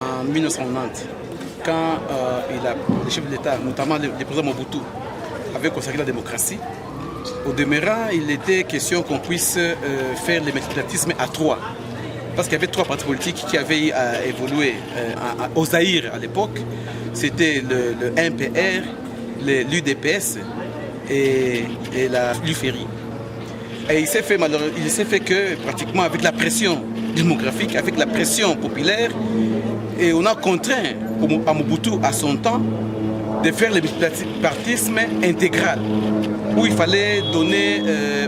En 1990, quand le chef de l'État, notamment le président Mobutu, avait consacré la démocratie, au demeurant, il était question qu'on puisse faire le multipartisme à trois. Parce qu'il y avait trois partis politiques qui avaient évolué au Zaïre à l'époque. C'était le MPR, l'UDPS et l'UFERI. Et il s'est fait que pratiquement avec la pression démographique, avec la pression populaire, et on a contraint à Mobutu à son temps de faire le multipartisme intégral, où il fallait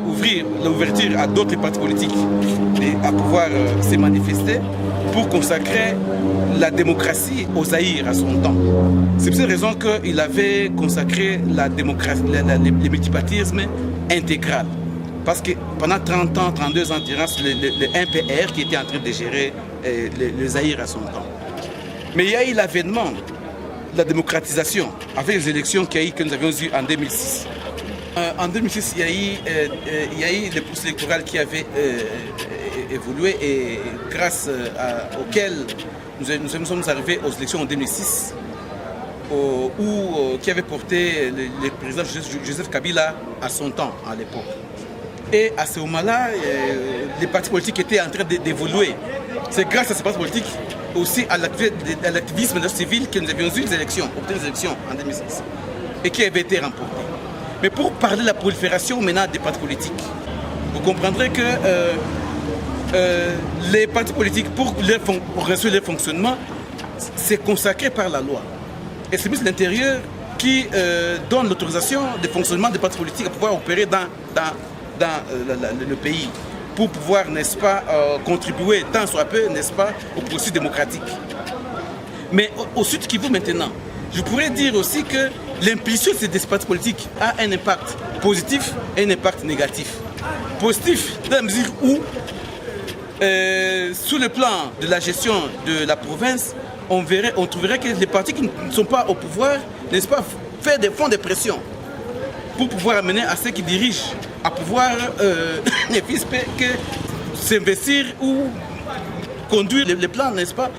ouvrir l'ouverture à d'autres partis politiques et à pouvoir se manifester pour consacrer la démocratie au Zaïre à son temps. C'est pour cette raison qu'il avait consacré le multipartisme intégral. Parce que pendant 30 ans, 32 ans, le MPR qui était en train de gérer le Zaïre à son temps. Mais il y a eu l'avènement de la démocratisation avec les élections que nous avions eues en 2006. En 2006, il y a eu le processus électoral qui avait évolué et grâce auquel nous sommes arrivés aux élections en 2006, qui avait porté le président Joseph Kabila à son temps à l'époque. Et à ce moment-là, les partis politiques étaient en train d'évoluer. C'est grâce à ces partis politiques, aussi à l'activisme de la civile, que nous avions eu des élections, obtenu des élections en 2006, et qui avaient été remportées. Mais pour parler de la prolifération maintenant des partis politiques, vous comprendrez que les partis politiques, pour réussir leur fonctionnement, c'est consacré par la loi. Et c'est le ministre de l'Intérieur qui donne l'autorisation de fonctionnement des partis politiques à pouvoir opérer dans le pays, pour pouvoir, n'est-ce pas, contribuer tant soit peu, n'est-ce pas, au processus démocratique. Mais au Sud Kivu maintenant, je pourrais dire aussi que l'impulsion de ces partis politiques a un impact positif et un impact négatif. Positif dans la mesure où, sous le plan de la gestion de la province, on trouverait que les partis qui ne sont pas au pouvoir, n'est-ce pas, font des pressions pour pouvoir amener à ceux qui dirigent à pouvoir s'investir ou conduire les plans, n'est-ce pas,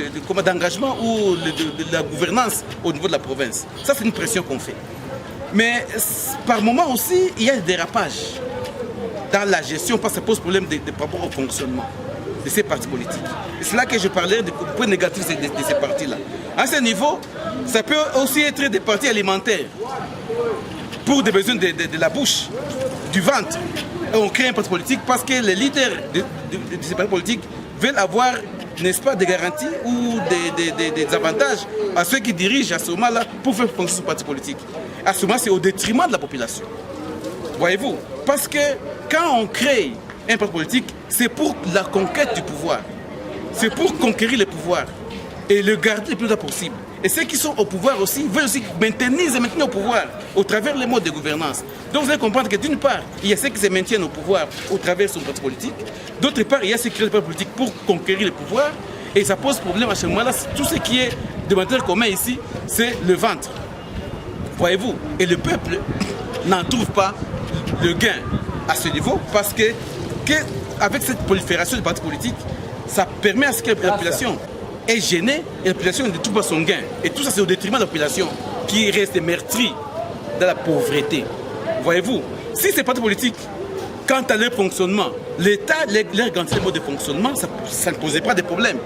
d'engagement ou de la gouvernance au niveau de la province. Ça, c'est une pression qu'on fait. Mais par moment aussi, il y a des dérapages dans la gestion parce que ça pose problème par rapport au fonctionnement de ces partis politiques. C'est là que je parlais des points négatifs de ces partis-là. À ce niveau, ça peut aussi être des partis alimentaires pour des besoins de la bouche, du ventre. Et on crée un parti politique parce que les leaders de ces partis politiques veulent avoir, n'est-ce pas, des garanties ou des avantages à ceux qui dirigent à ce moment-là pour faire fonctionner ce parti politique. À ce moment, c'est au détriment de la population. Voyez-vous? Parce que quand on crée un parti politique, c'est pour la conquête du pouvoir. C'est pour conquérir le pouvoir et le garder le plus longtemps possible. Et ceux qui sont au pouvoir aussi veulent aussi maintenir au pouvoir au travers les modes de gouvernance. Donc vous allez comprendre que d'une part, il y a ceux qui se maintiennent au pouvoir au travers de son parti politique. D'autre part, il y a ceux qui créent le parti politique pour conquérir le pouvoir. Et ça pose problème à ce moment-là. Tout ce qui est de matériel commun ici, c'est le ventre. Voyez-vous? Et le peuple n'en trouve pas le gain à ce niveau parce que avec cette prolifération des partis politiques, ça permet à ce que la population est gênée et la population ne trouve pas son gain. Et tout ça, c'est au détriment de la population qui reste meurtrie dans la pauvreté. Voyez-vous, si ces partis politiques, quant à leur fonctionnement, l'État leur garantit le mode de fonctionnement, ça ne posait pas de problème.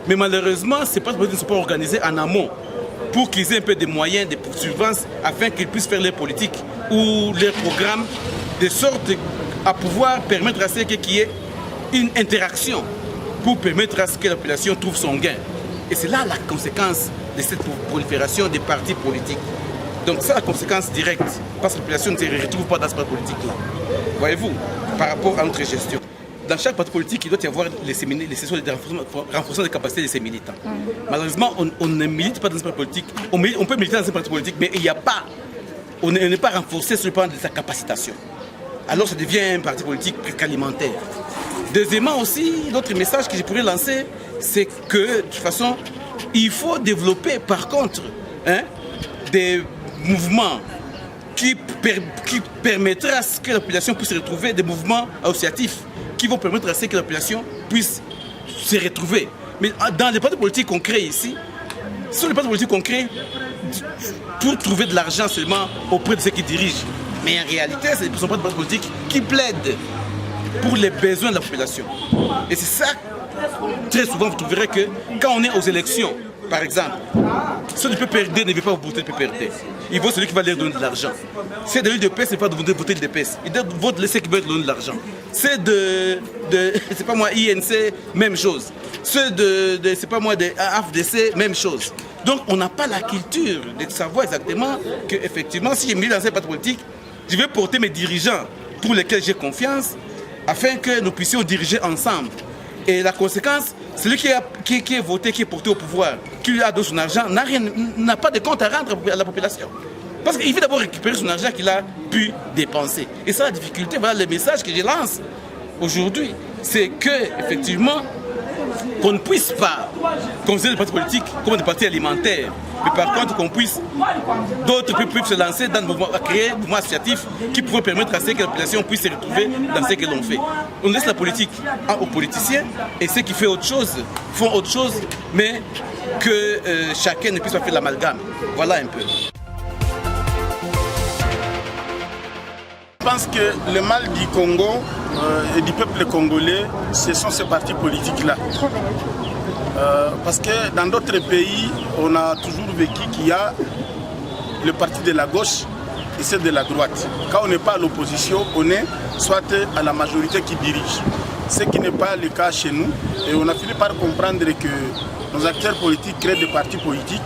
Mais malheureusement, ces partis politiques ne sont pas organisés en amont pour qu'ils aient un peu de moyens de poursuivance afin qu'ils puissent faire leur politique ou leur programme de sorte à pouvoir permettre à ceux qu'il y ait une interaction pour permettre à ce que la population trouve son gain. Et c'est là la conséquence de cette prolifération des partis politiques. Donc c'est la conséquence directe, parce que la population ne se retrouve pas dans ce parti politique-là. Voyez-vous, par rapport à notre gestion. Dans chaque parti politique, il doit y avoir les sessions de renforcement des capacités de ses militants. Malheureusement, on ne milite pas dans ce parti politique. On peut militer dans ce parti politique, mais on n'est pas renforcé sur le plan de sa capacitation. Alors ça devient un parti politique presque alimentaire. Deuxièmement aussi, l'autre message que je pourrais lancer, c'est que de toute façon, il faut développer par contre des mouvements qui permettra à ce que la population puisse se retrouver, des mouvements associatifs qui vont permettre à ce que la population puisse se retrouver. Mais dans les partis politiques qu'on crée ici, ce sont les partis politiques qu'on crée pour trouver de l'argent seulement auprès de ceux qui dirigent. Mais en réalité, ce ne sont pas des partis politiques qui plaident pour les besoins de la population. Et c'est ça, très souvent, vous trouverez que quand on est aux élections, par exemple, ceux du PPRD ne veulent pas voter le PPRD. Ils votent celui qui va leur donner de l'argent. C'est de l'UDPS, ne veut pas voter l'UDPS. Ils votent ceux qui veulent donner de l'argent. C'est c'est pas moi, INC, même chose. Ceux c'est pas moi, de AFDC, même chose. Donc on n'a pas la culture de savoir exactement que, effectivement, si j'ai mis dans un parti politique, je vais porter mes dirigeants pour lesquels j'ai confiance, afin que nous puissions diriger ensemble. Et la conséquence, celui qui est voté, qui est porté au pouvoir, qui lui a donné son argent, n'a pas de compte à rendre à la population. Parce qu'il faut d'abord récupérer son argent qu'il a pu dépenser. Et ça, la difficulté, voilà le message que je lance aujourd'hui. C'est que, effectivement, qu'on ne puisse pas considérer les partis politiques comme des partis alimentaires, mais par contre qu'on puisse, d'autres peuvent se lancer dans le mouvement, créer un mouvement associatif qui pourrait permettre à ce que la population puisse se retrouver dans ce que l'on fait. On laisse la politique aux politiciens et ceux qui font autre chose, mais que chacun ne puisse pas faire l'amalgame. Voilà un peu. Je pense que le mal du Congo et du peuple congolais, ce sont ces partis politiques-là. Parce que dans d'autres pays, on a toujours vécu qu'il y a le parti de la gauche et celle de la droite. Quand on n'est pas à l'opposition, on est soit à la majorité qui dirige. Ce qui n'est pas le cas chez nous. Et on a fini par comprendre que nos acteurs politiques créent des partis politiques,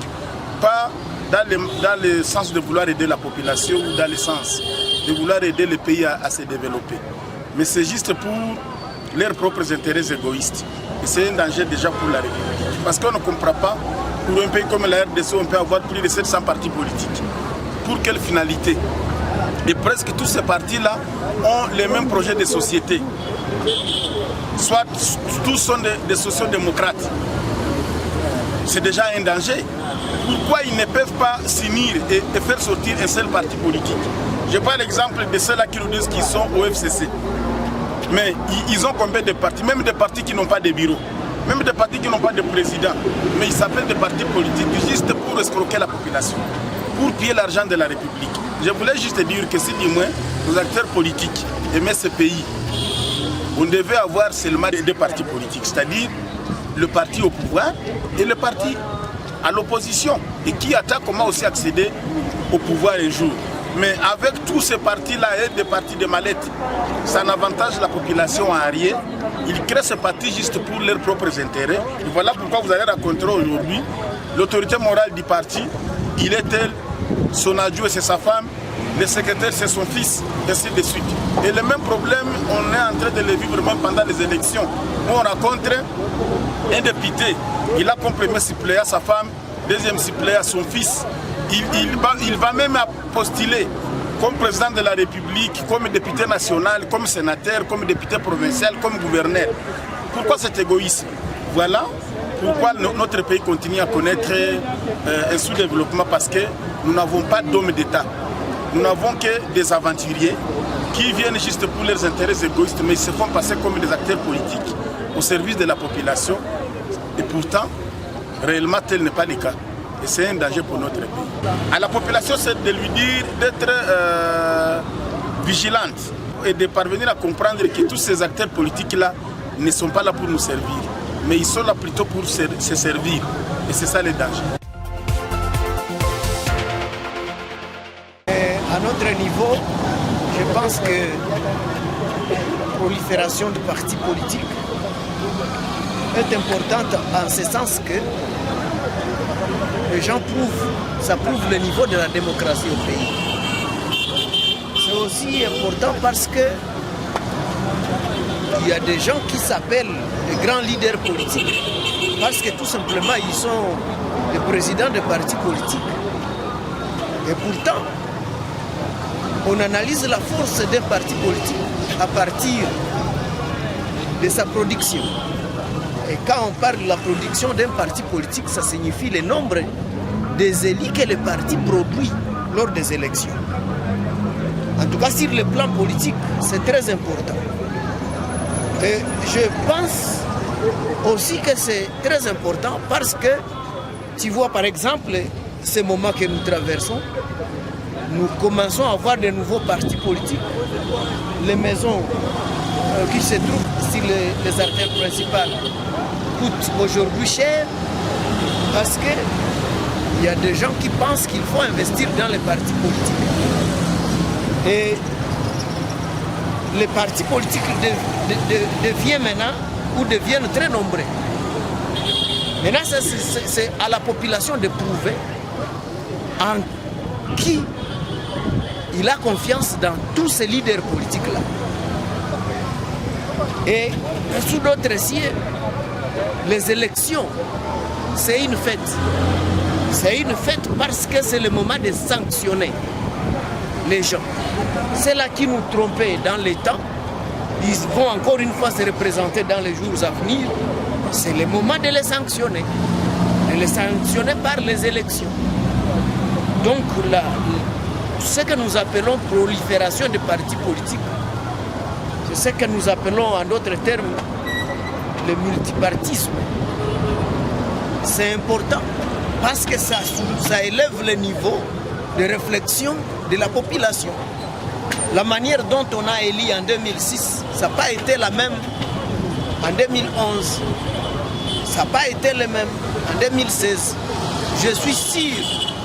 pas dans le sens de vouloir aider la population ou dans le sens de vouloir aider le pays à se développer. Mais c'est juste pour leurs propres intérêts égoïstes. Et c'est un danger déjà pour la République. Parce qu'on ne comprend pas, pour un pays comme la RDC, on peut avoir plus de 700 partis politiques. Pour quelle finalité? Et presque tous ces partis-là ont les mêmes projets de société. Soit tous sont des sociodémocrates. C'est déjà un danger. Pourquoi ils ne peuvent pas s'unir et faire sortir un seul parti politique? Je prends l'exemple de ceux-là qui nous disent qu'ils sont au FCC. Mais ils ont combien de partis? Même des partis qui n'ont pas de bureau, même des partis qui n'ont pas de président. Mais ils s'appellent des partis politiques juste pour escroquer la population, pour piller l'argent de la République. Je voulais juste dire que si du moins nos acteurs politiques aimaient ce pays, on devait avoir seulement deux partis politiques, c'est-à-dire le parti au pouvoir et le parti à l'opposition, et qui attaque comment aussi accéder au pouvoir un jour. Mais avec tous ces partis-là et des partis de mallettes, ça n'avantage la population en rien. Ils créent ce parti juste pour leurs propres intérêts. Et voilà pourquoi vous allez rencontrer aujourd'hui l'autorité morale du parti. Il est tel, son adjoint c'est sa femme, le secrétaire c'est son fils, et ainsi de suite. Et le même problème, on est en train de le vivre même pendant les élections. On rencontre un député, il a comme premier suppléant sa femme, deuxième suppléant son fils. Il va même postuler comme président de la République, comme député national, comme sénateur, comme député provincial, comme gouverneur. Pourquoi cet égoïsme? Voilà pourquoi notre pays continue à connaître un sous-développement, parce que nous n'avons pas d'hommes d'État. Nous n'avons que des aventuriers qui viennent juste pour leurs intérêts égoïstes, mais ils se font passer comme des acteurs politiques au service de la population. Et pourtant, réellement, tel n'est pas le cas. Et c'est un danger pour notre pays. À la population, c'est de lui dire d'être vigilante et de parvenir à comprendre que tous ces acteurs politiques-là ne sont pas là pour nous servir, mais ils sont là plutôt pour se servir. Et c'est ça le danger. À notre niveau, je pense que la prolifération de partis politiques est importante en ce sens que les gens ça prouve le niveau de la démocratie au pays. C'est aussi important parce que il y a des gens qui s'appellent les grands leaders politiques parce que tout simplement ils sont les présidents de partis politiques. Et pourtant, on analyse la force d'un parti politique à partir de sa production. Et quand on parle de la production d'un parti politique, ça signifie le nombre des élus que le parti produit lors des élections. En tout cas, sur le plan politique, c'est très important. Et je pense aussi que c'est très important parce que tu vois par exemple ces moments que nous traversons, nous commençons à avoir de nouveaux partis politiques. Les maisons qui se trouvent sur les artères principales coûtent aujourd'hui cher parce qu'il y a des gens qui pensent qu'il faut investir dans les partis politiques. Et les partis politiques deviennent maintenant ou deviennent très nombreux. Maintenant, c'est à la population de prouver en qui il a confiance dans tous ces leaders politiques-là. Et sous d'autres cieux, les élections, c'est une fête. C'est une fête parce que c'est le moment de sanctionner les gens. C'est là qui nous trompaient dans les temps. Ils vont encore une fois se représenter dans les jours à venir. C'est le moment de les sanctionner. De les sanctionner par les élections. Donc là, ce que nous appelons prolifération des partis politiques, c'est ce que nous appelons en d'autres termes le multipartisme. C'est important parce que ça élève le niveau de réflexion de la population. La manière dont on a élu en 2006, ça n'a pas été la même en 2011. Ça n'a pas été le même en 2016. Je suis sûr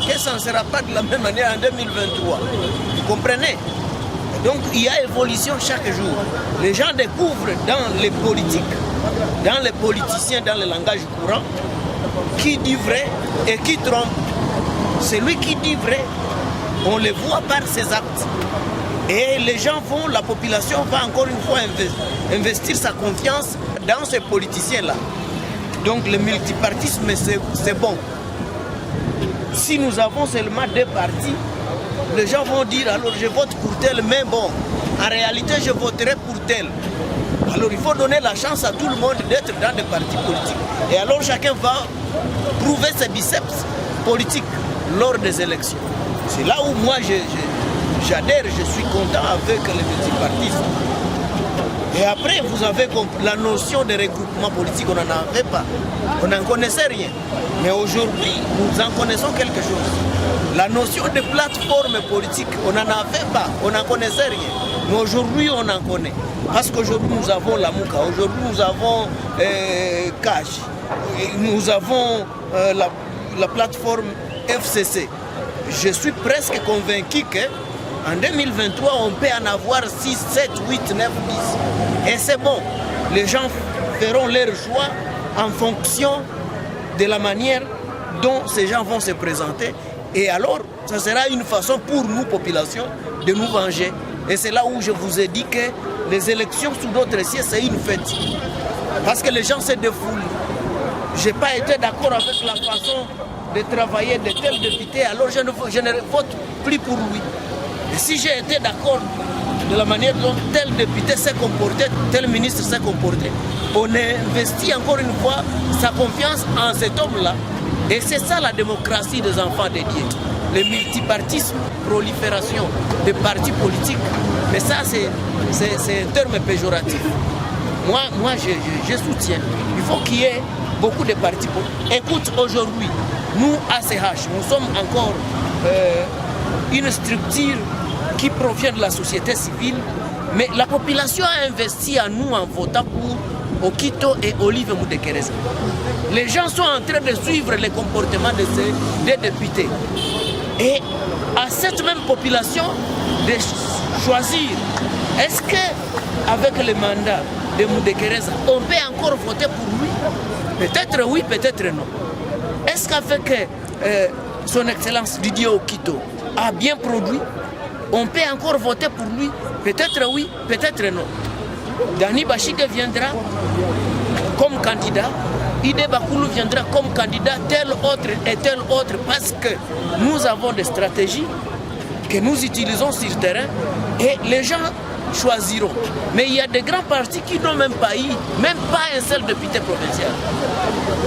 que ça ne sera pas de la même manière en 2023. Vous comprenez? Donc il y a évolution chaque jour. Les gens découvrent dans les politiques, dans les politiciens, dans le langage courant, qui dit vrai et qui trompe. Celui qui dit vrai, on le voit par ses actes. Et les gens vont, la population va encore une fois investir sa confiance dans ces politiciens-là. Donc le multipartisme, c'est bon. Si nous avons seulement deux partis, les gens vont dire alors je vote pour tel, mais bon, en réalité je voterai pour tel. Alors il faut donner la chance à tout le monde d'être dans des partis politiques. Et alors chacun va prouver ses biceps politiques lors des élections. C'est là où moi j'adhère, je suis content avec le multipartisme. Et après, vous avez compris, la notion de regroupement politique, on n'en avait pas. On n'en connaissait rien. Mais aujourd'hui, nous en connaissons quelque chose. La notion de plateforme politique, on n'en avait pas. On n'en connaissait rien. Mais aujourd'hui, on en connaît. Parce qu'aujourd'hui, nous avons la MOUCA. Aujourd'hui, nous avons CAJ. Nous avons la plateforme FCC. Je suis presque convaincu que en 2023, on peut en avoir 6, 7, 8, 9, 10. Et c'est bon. Les gens feront leur choix en fonction de la manière dont ces gens vont se présenter. Et alors, ça sera une façon pour nous, population, de nous venger. Et c'est là où je vous ai dit que les élections sous d'autres cieux, c'est une fête. Parce que les gens se défoulent. Je n'ai pas été d'accord avec la façon de travailler de tel député, alors je ne vote plus pour lui. Et si j'ai été d'accord de la manière dont tel député s'est comporté, tel ministre s'est comporté, on investit encore une fois sa confiance en cet homme-là. Et c'est ça la démocratie des enfants de Dieu. Le multipartisme, prolifération des partis politiques. Mais ça, c'est un terme péjoratif. Moi je soutiens. Il faut qu'il y ait beaucoup de partis politiques. Écoute, aujourd'hui, nous, ACH, nous sommes encore une structure qui provient de la société civile, mais la population a investi en nous en votant pour Okito et Olive Moudekereza. Les gens sont en train de suivre les comportements des députés. Et à cette même population de choisir, est-ce qu'avec le mandat de Moudekereza, on peut encore voter pour lui? Peut-être oui, peut-être non. Est-ce qu'avec son Excellence Didier Okito a bien produit, on peut encore voter pour lui? Peut-être oui, peut-être non. Dani Bachige viendra comme candidat, Ide Bakoulou viendra comme candidat, tel autre et tel autre, parce que nous avons des stratégies que nous utilisons sur le terrain et les gens choisiront. Mais il y a des grands partis qui n'ont même pas eu, même pas un seul député provincial.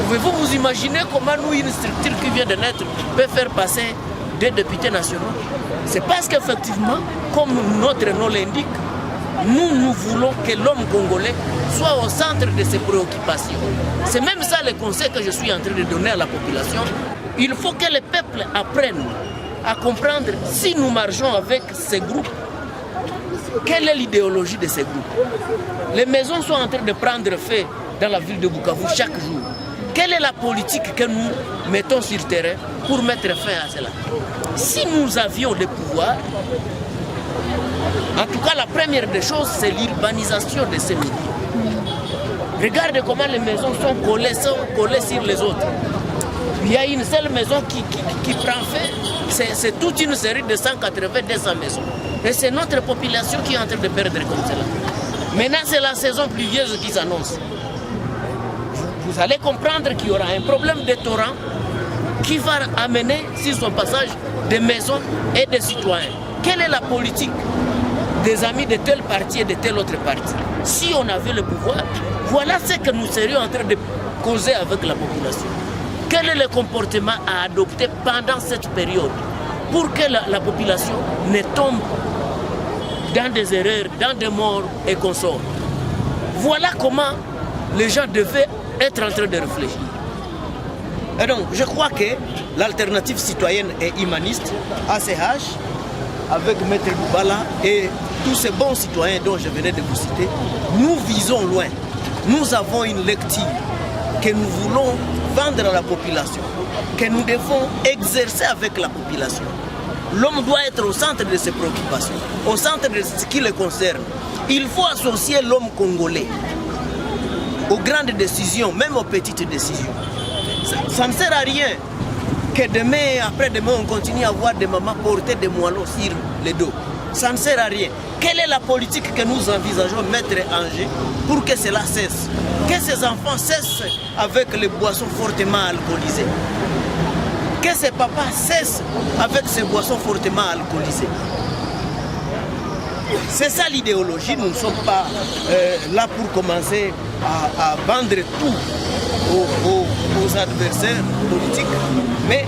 Pouvez-vous vous imaginer comment nous, une structure qui vient de naître, peut faire passer des députés nationaux? C'est parce qu'effectivement, comme notre nom l'indique, nous voulons que l'homme congolais soit au centre de ses préoccupations. C'est même ça le conseil que je suis en train de donner à la population. Il faut que les peuples apprennent à comprendre, si nous marchons avec ces groupes, quelle est l'idéologie de ces groupes. Les maisons sont en train de prendre feu dans la ville de Bukavu chaque jour. Quelle est la politique que nous mettons sur le terrain pour mettre fin à cela? Si nous avions le pouvoir, en tout cas la première des choses, c'est l'urbanisation de ces milieux. Regardez comment les maisons sont collées sur les autres. Il y a une seule maison qui prend feu, c'est toute une série de 180-200 maisons. Et c'est notre population qui est en train de perdre comme cela. Maintenant, c'est la saison pluvieuse qui s'annonce. Vous allez comprendre qu'il y aura un problème de torrent qui va amener sur son passage des maisons et des citoyens. Quelle est la politique des amis de tel parti et de tel autre parti? Si on avait le pouvoir, voilà ce que nous serions en train de causer avec la population. Quel est le comportement à adopter pendant cette période pour que la population ne tombe dans des erreurs, dans des morts et consorts? Voilà comment les gens devaient être en train de réfléchir. Et donc, je crois que l'alternative citoyenne et humaniste, ACH, avec Maître Boubala et tous ces bons citoyens dont je venais de vous citer, nous visons loin. Nous avons une lecture que nous voulons vendre à la population, que nous devons exercer avec la population. L'homme doit être au centre de ses préoccupations, au centre de ce qui le concerne. Il faut associer l'homme congolais aux grandes décisions, même aux petites décisions. Ça ne sert à rien que demain, après-demain, on continue à voir des mamans porter des moellons sur le dos. Ça ne sert à rien. Quelle est la politique que nous envisageons mettre en jeu pour que cela cesse? Que ces enfants cessent avec les boissons fortement alcoolisées. Que ces papas cessent avec ces boissons fortement alcoolisées. C'est ça l'idéologie. Nous ne sommes pas là pour commencer à vendre tout aux adversaires politiques, mais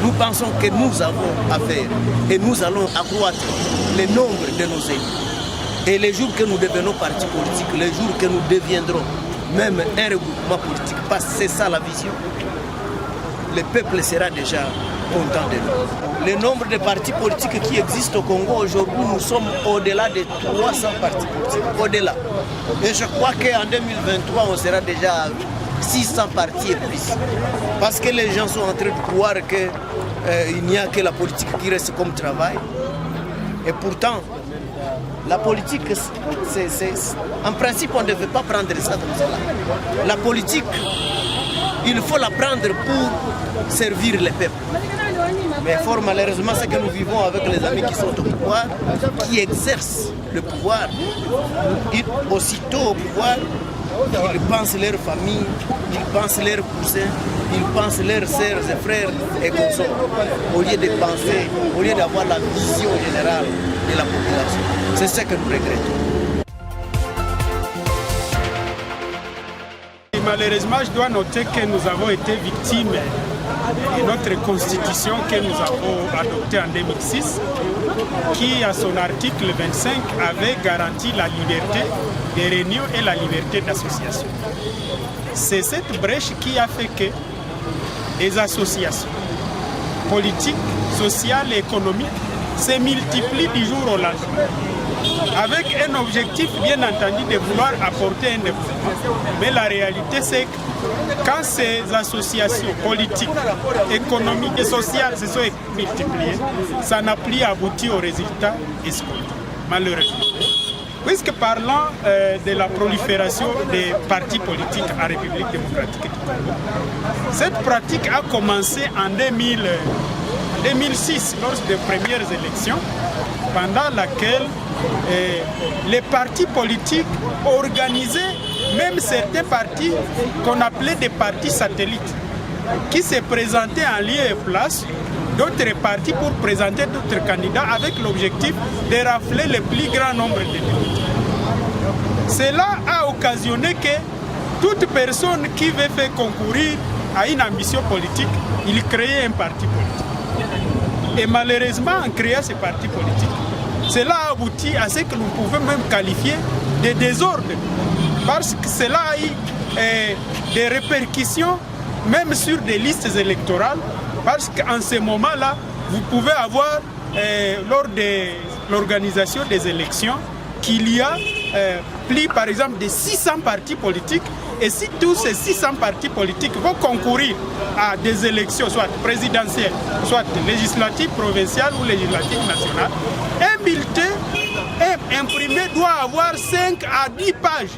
nous pensons que nous avons affaire et nous allons accroître le nombre de nos élus. Et les jours que nous devenons parti politique, les jours que nous deviendrons même un regroupement politique, parce que c'est ça la vision, le peuple sera déjà content de nous. Le nombre de partis politiques qui existent au Congo aujourd'hui, nous sommes au-delà de 300 partis politiques, au-delà. Et je crois qu'en 2023, on sera déjà à 600 partis et plus. Parce que les gens sont en train de croire qu'il n'y a que la politique qui reste comme travail. Et pourtant, la politique, en principe, on ne devait pas prendre ça comme cela. La politique, il faut la prendre pour servir les peuples. Mais fort malheureusement, c'est que nous vivons avec les amis qui sont au pouvoir, qui exercent le pouvoir. Aussitôt au pouvoir, ils pensent leur famille, ils pensent leurs cousins, ils pensent leurs sœurs et frères et consorts, au lieu de penser, au lieu d'avoir la vision générale de la population. C'est ce que nous regrettons. Et malheureusement, je dois noter que nous avons été victimes de notre constitution que nous avons adoptée en 2006, qui, à son article 25, avait garanti la liberté de réunion et la liberté d'association. C'est cette brèche qui a fait que les associations politiques, sociales et économiques se multiplient du jour au lendemain, avec un objectif bien entendu de vouloir apporter un développement. Mais la réalité c'est que quand ces associations politiques, économiques et sociales se sont multipliées, ça n'a plus abouti aux résultats escomptés, malheureusement. Puisque parlant de la prolifération des partis politiques en République démocratique du Congo, cette pratique a commencé en 2006, lors des premières élections, pendant laquelle les partis politiques organisaient même certains partis qu'on appelait des partis satellites, qui se présentaient en lieu et place d'autres partis pour présenter d'autres candidats avec l'objectif de rafler le plus grand nombre de députés. Cela a occasionné que toute personne qui veut faire concourir à une ambition politique, il crée un parti politique. Et malheureusement, en créant ce parti politique, cela a abouti à ce que nous pouvons même qualifier de désordre, parce que cela a eu des répercussions même sur des listes électorales, parce qu'en ce moment-là, vous pouvez avoir, lors de l'organisation des élections, qu'il y a plus, par exemple, de 600 partis politiques. Et si tous ces 600 partis politiques vont concourir à des élections, soit présidentielles, soit législatives, provinciales ou législatives nationales, un bulletin imprimé doit avoir 5 à 10 pages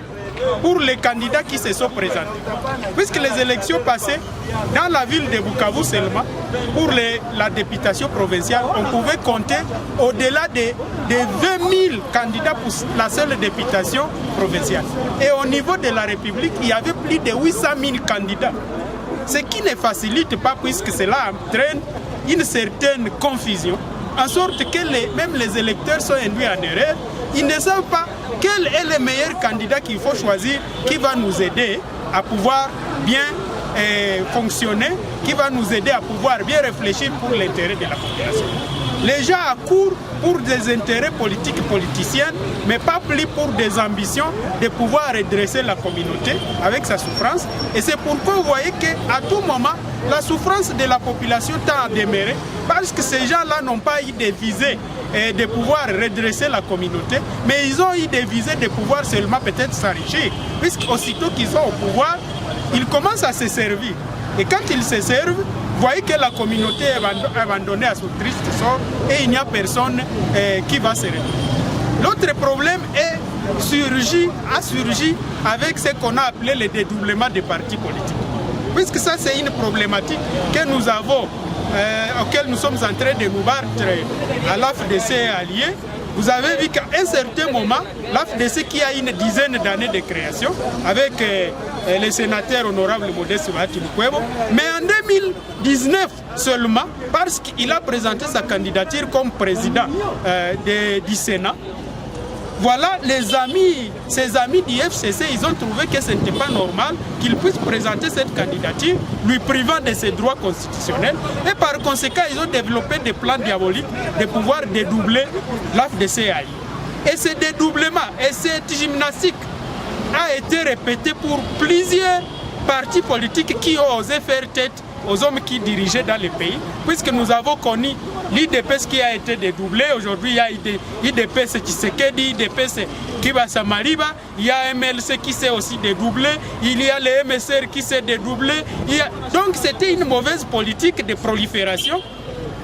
pour les candidats qui se sont présentés. Puisque les élections passées, dans la ville de Bukavu seulement, pour la députation provinciale, on pouvait compter au-delà de 20 000 candidats pour la seule députation provinciale. Et au niveau de la République, il y avait plus de 800 000 candidats. Ce qui ne facilite pas, puisque cela entraîne une certaine confusion, en sorte que même les électeurs sont induits en erreur. Ils ne savent pas quel est le meilleur candidat qu'il faut choisir, qui va nous aider à pouvoir bien fonctionner, qui va nous aider à pouvoir bien réfléchir pour l'intérêt de la population. Les gens accourent pour des intérêts politiques et politiciens, mais pas plus pour des ambitions de pouvoir redresser la communauté avec sa souffrance. Et c'est pourquoi vous voyez qu'à tout moment, la souffrance de la population tend à demeurer, parce que ces gens-là n'ont pas eu des visées de pouvoir redresser la communauté, mais ils ont eu des visées de pouvoir seulement peut-être s'enrichir, puisqu'aussitôt qu'ils sont au pouvoir, ils commencent à se servir. Et quand ils se servent, vous voyez que la communauté est abandonnée à son triste sort et il n'y a personne qui va se retrouver. L'autre problème a surgi avec ce qu'on a appelé le dédoublement des partis politiques. Puisque ça, c'est une problématique que nous avons, auquel nous sommes en train de nous battre à l'AFDC alliés. Vous avez vu qu'à un certain moment, l'AFDC qui a une dizaine d'années de création, avec le sénateur honorable Modeste Bahati Lukwebo, mais en 2019 seulement, parce qu'il a présenté sa candidature comme président du Sénat, voilà, ses amis du FCC, ils ont trouvé que ce n'était pas normal qu'il puisse présenter cette candidature, lui privant de ses droits constitutionnels. Et par conséquent, ils ont développé des plans diaboliques de pouvoir dédoubler l'AFDC-AI. Et ce dédoublement et cette gymnastique a été répété pour plusieurs partis politiques qui ont osé faire tête aux hommes qui dirigeaient dans le pays, puisque nous avons connu l'IDPS qui a été dédoublé. Aujourd'hui, il y a l'IDPS Tshisekedi, l'IDPS Kibasa Mariba, il y a MLC qui s'est aussi dédoublé, il y a le MSR qui s'est dédoublé. Donc c'était une mauvaise politique de prolifération,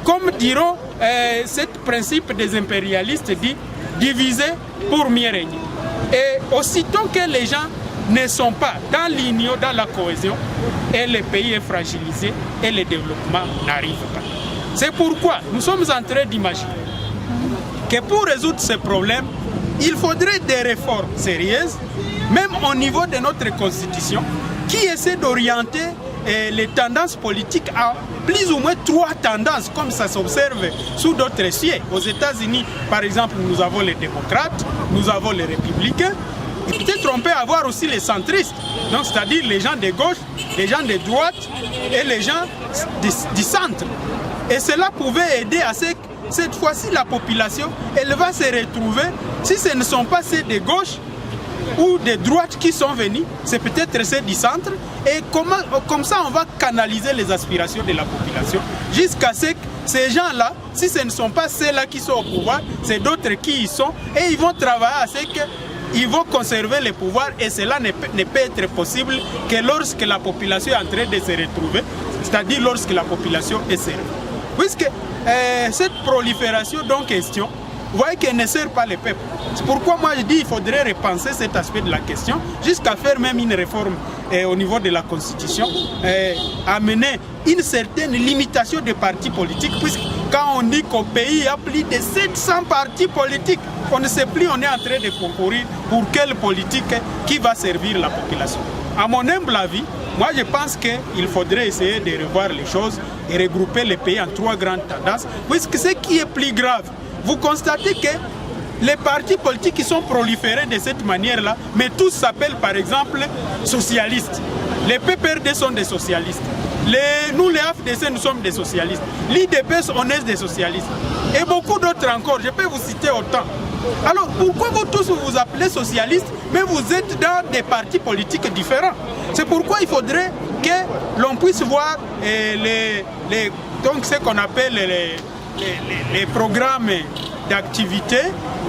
comme diront ce principe des impérialistes dit diviser pour mieux régner. Et aussitôt que les gens ne sont pas dans l'union, dans la cohésion, et le pays est fragilisé et le développement n'arrive pas. C'est pourquoi nous sommes en train d'imaginer que pour résoudre ces problèmes, il faudrait des réformes sérieuses, même au niveau de notre constitution, qui essaie d'orienter les tendances politiques à plus ou moins 3 tendances, comme ça s'observe sous d'autres cieux. Aux États-Unis, par exemple, nous avons les démocrates, nous avons les républicains. Et peut-être on peut avoir aussi les centristes, donc c'est-à-dire les gens de gauche, les gens de droite et les gens du centre. Et cela pouvait aider à ce que cette fois-ci la population, elle va se retrouver, si ce ne sont pas ceux de gauche ou de droite qui sont venus, c'est peut-être ceux du centre. Et comme ça, on va canaliser les aspirations de la population jusqu'à ce que ces gens-là, si ce ne sont pas ceux-là qui sont au pouvoir, c'est d'autres qui y sont et ils vont travailler à ce que ils vont conserver le pouvoir et cela ne peut être possible que lorsque la population est en train de se retrouver, c'est-à-dire lorsque la population est servie. Puisque cette prolifération dont question, vous voyez qu'elle ne sert pas le peuple. C'est pourquoi moi je dis qu'il faudrait repenser cet aspect de la question jusqu'à faire même une réforme au niveau de la Constitution, amener une certaine limitation des partis politiques, puisque quand on dit qu'au pays il y a plus de 700 partis politiques, on ne sait plus, on est en train de concourir pour quelle politique qui va servir la population. À mon humble avis, moi je pense qu'il faudrait essayer de revoir les choses et regrouper les pays en 3 grandes tendances, puisque ce qui est plus grave, vous constatez que les partis politiques qui sont proliférés de cette manière-là, mais tous s'appellent par exemple socialistes. Les PPRD sont des socialistes. Nous, les AFDC, nous sommes des socialistes. L'IDPS, on est des socialistes. Et beaucoup d'autres encore, je peux vous citer autant. Alors, pourquoi vous tous vous appelez socialistes, mais vous êtes dans des partis politiques différents? C'est pourquoi il faudrait que l'on puisse voir donc ce qu'on appelle les programmes d'activité,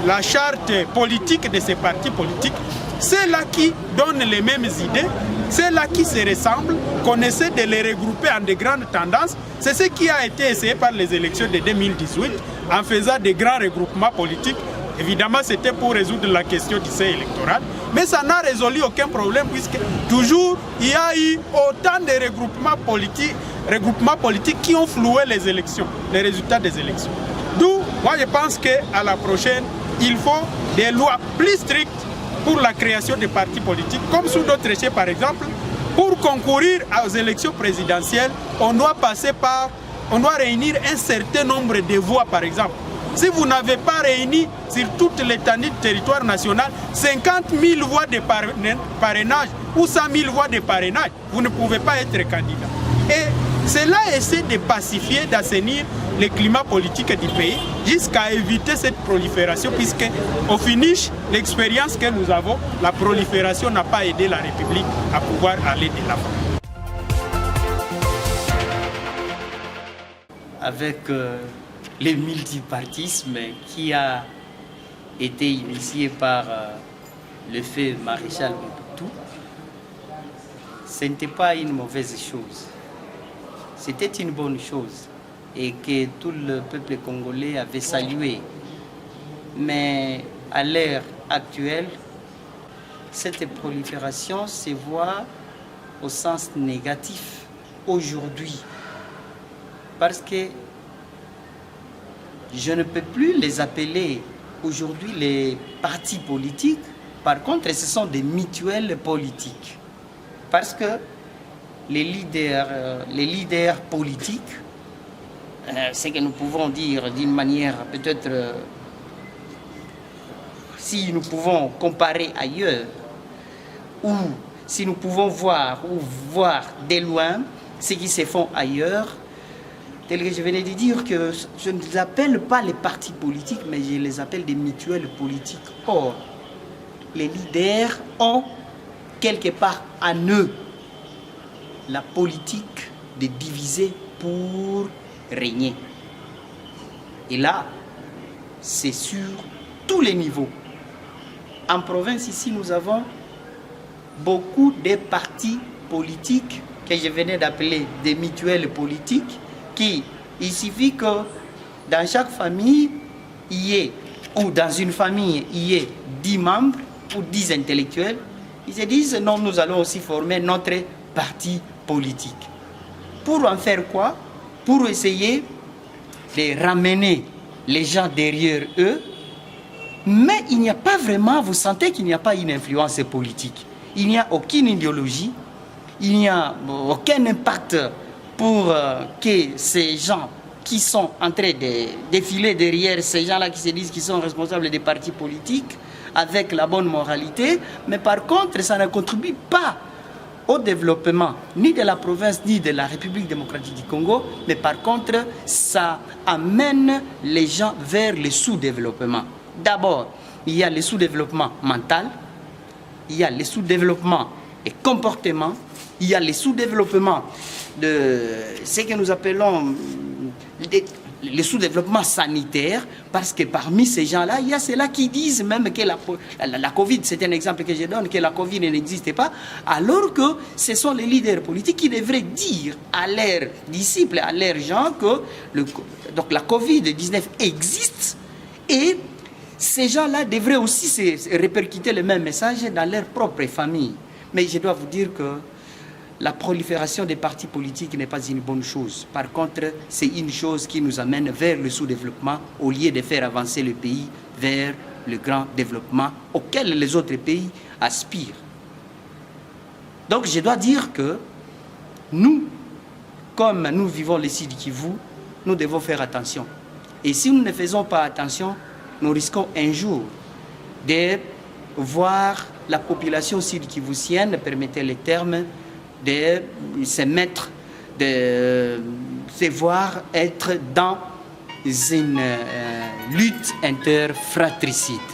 la charte politique de ces partis politiques. C'est là qui donnent les mêmes idées, c'est là qui se ressemblent, qu'on essaie de les regrouper en de grandes tendances. C'est ce qui a été essayé par les élections de 2018 en faisant des grands regroupements politiques. Évidemment, c'était pour résoudre la question du seuil électoral, mais ça n'a résolu aucun problème puisque toujours il y a eu autant de regroupements politiques qui ont floué les élections, les résultats des élections. D'où, moi je pense qu'à la prochaine, il faut des lois plus strictes pour la création des partis politiques, comme sous d'autres échelles par exemple. Pour concourir aux élections présidentielles, on doit réunir un certain nombre de voix par exemple. Si vous n'avez pas réuni sur toute l'étendue du territoire national 50 000 voix de parrainage ou 100 000 voix de parrainage, vous ne pouvez pas être candidat. Et cela essaie de pacifier, d'assainir le climat politique du pays jusqu'à éviter cette prolifération puisque au finish, l'expérience que nous avons, la prolifération n'a pas aidé la République à pouvoir aller de l'avant. Avec le multipartisme qui a été initié par le feu maréchal Mobutu, ce n'était pas une mauvaise chose. C'était une bonne chose et que tout le peuple congolais avait salué. Mais à l'ère actuelle, cette prolifération se voit au sens négatif aujourd'hui. Parce que je ne peux plus les appeler aujourd'hui les partis politiques. Par contre, ce sont des mutuelles politiques. Parce que les leaders politiques, ce que nous pouvons dire d'une manière peut-être, si nous pouvons comparer ailleurs, ou si nous pouvons voir de loin ce qui se fait ailleurs, tel que je venais de dire, que je ne les appelle pas les partis politiques, mais je les appelle des mutuelles politiques. Or, les leaders ont quelque part en eux la politique de diviser pour régner. Et là, c'est sur tous les niveaux. En province, ici, nous avons beaucoup de partis politiques que je venais d'appeler des mutuelles politiques. Il suffit que dans chaque famille, il y ait, ou dans une famille, il y ait 10 membres ou 10 intellectuels. Ils se disent, non, nous allons aussi former notre parti politique. Pour en faire quoi? Pour essayer de ramener les gens derrière eux. Mais il n'y a pas vraiment, vous sentez qu'il n'y a pas une influence politique. Il n'y a aucune idéologie, il n'y a aucun impact pour que ces gens qui sont en train de défiler derrière ces gens-là qui se disent qu'ils sont responsables des partis politiques avec la bonne moralité, mais par contre, ça ne contribue pas au développement ni de la province ni de la République démocratique du Congo, mais par contre, ça amène les gens vers le sous-développement. D'abord, il y a le sous-développement mental, il y a le sous-développement des comportements, il y a le sous-développement de ce que nous appelons le sous-développement sanitaire, parce que parmi ces gens-là, il y a ceux-là qui disent même que la Covid, c'est un exemple que je donne, que la Covid n'existait pas, alors que ce sont les leaders politiques qui devraient dire à leurs disciples, à leurs gens que donc la Covid-19 existe, et ces gens-là devraient aussi se répercuter le même message dans leur propre famille. Mais je dois vous dire que la prolifération des partis politiques n'est pas une bonne chose. Par contre, c'est une chose qui nous amène vers le sous-développement au lieu de faire avancer le pays vers le grand développement auquel les autres pays aspirent. Donc je dois dire que nous, comme nous vivons le Sud Kivu, nous devons faire attention. Et si nous ne faisons pas attention, nous risquons un jour de voir la population sud-kivusienne, permettez le terme, de se mettre de devoir être dans une lutte interfratricide.